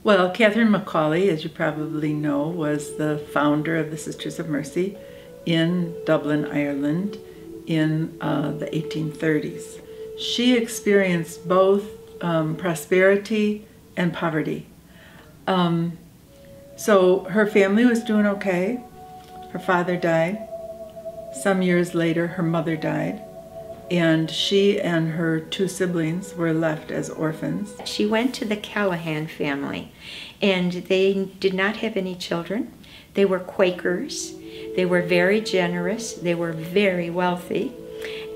Well, Catherine Macaulay, as you probably know, was the founder of the Sisters of Mercy in Dublin, Ireland in the 1830s. She experienced both prosperity and poverty. So her family was doing okay. Her father died. Some years later, her mother died. And she and her two siblings were left as orphans. She went to the Callahan family, and they did not have any children. They were Quakers. They were very generous. They were very wealthy.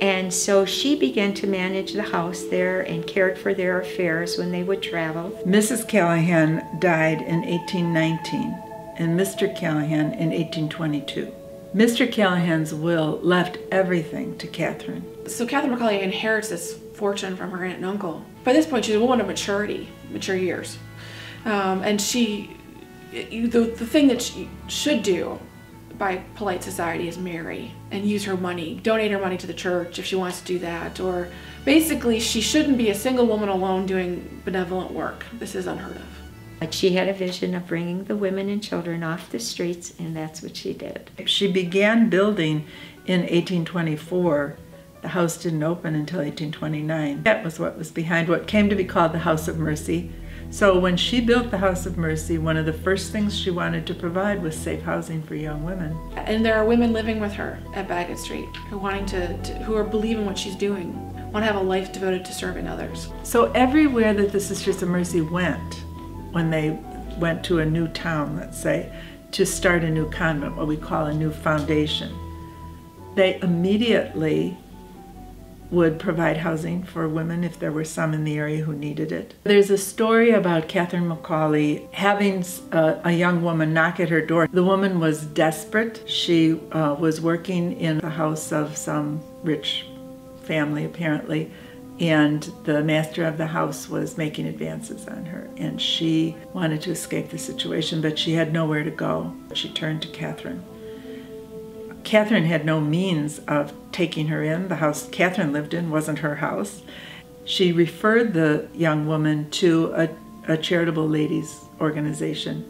And so she began to manage the house there and cared for their affairs when they would travel. Mrs. Callahan died in 1819 and Mr. Callahan in 1822. Mr. Callahan's will left everything to Catherine. So Catherine Macaulay inherits this fortune from her aunt and uncle. By this point, she's a woman of mature years. And the thing that she should do by polite society is marry and use her money, donate her money to the church if she wants to do that, or basically she shouldn't be a single woman alone doing benevolent work. This is unheard of. But she had a vision of bringing the women and children off the streets, and that's what she did. She began building in 1824. The house didn't open until 1829. That was what was behind what came to be called the House of Mercy. So when she built the House of Mercy, one of the first things she wanted to provide was safe housing for young women. And there are women living with her at Bagot Street who are believing what she's doing, want to have a life devoted to serving others. So everywhere that the Sisters of Mercy went, when they went to a new town, let's say, to start a new convent, what we call a new foundation, they immediately would provide housing for women if there were some in the area who needed it. There's a story about Catherine Macaulay having a young woman knock at her door. The woman was desperate. She was working in the house of some rich family, apparently, and the master of the house was making advances on her, and she wanted to escape the situation, but she had nowhere to go. She turned to Catherine. Catherine had no means of taking her in. The house Catherine lived in wasn't her house. She referred the young woman to a charitable ladies organization,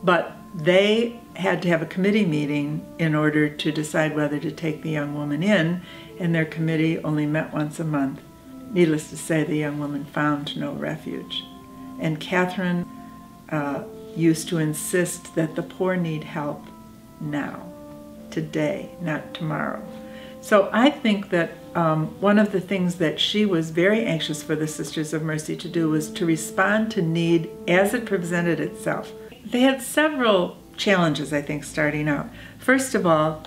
but they had to have a committee meeting in order to decide whether to take the young woman in, and their committee only met once a month. Needless to say, the young woman found no refuge. And Catherine used to insist that the poor need help now, today, not tomorrow. So I think that one of the things that she was very anxious for the Sisters of Mercy to do was to respond to need as it presented itself. They had several challenges, I think, starting out. First of all,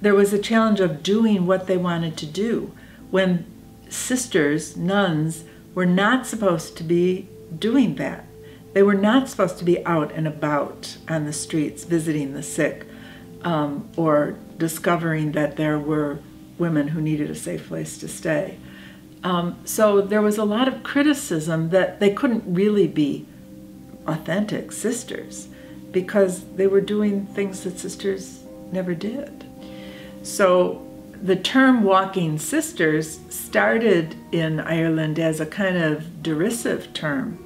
there was a challenge of doing what they wanted to do when sisters, nuns, were not supposed to be doing that. They were not supposed to be out and about on the streets visiting the sick or discovering that there were women who needed a safe place to stay. So there was a lot of criticism that they couldn't really be authentic sisters because they were doing things that sisters never did. So the term walking sisters started in Ireland as a kind of derisive term.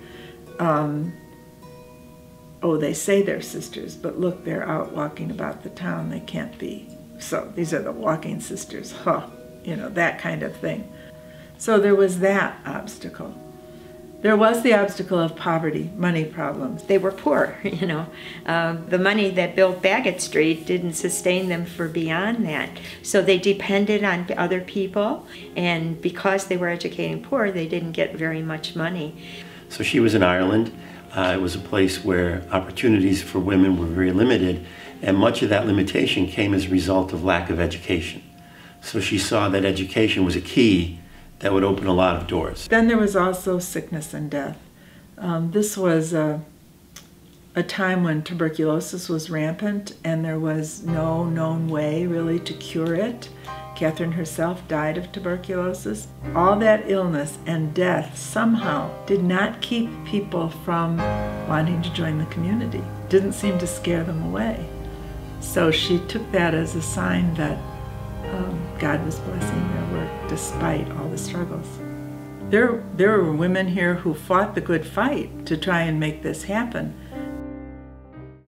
Oh, they say they're sisters, but look, they're out walking about the town. They can't be. So these are the walking sisters, that kind of thing. So there was that obstacle. There was the obstacle of poverty, money problems. They were poor, The money that built Bagot Street didn't sustain them for beyond that. So they depended on other people, and because they were educating poor, they didn't get very much money. So she was in Ireland. It was a place where opportunities for women were very limited, and much of that limitation came as a result of lack of education. So she saw that education was a key that would open a lot of doors. Then there was also sickness and death. This was a time when tuberculosis was rampant and there was no known way really to cure it. Catherine herself died of tuberculosis. All that illness and death somehow did not keep people from wanting to join the community. Didn't seem to scare them away. So she took that as a sign that God was blessing their work despite all the struggles. there were women here who fought the good fight to try and make this happen.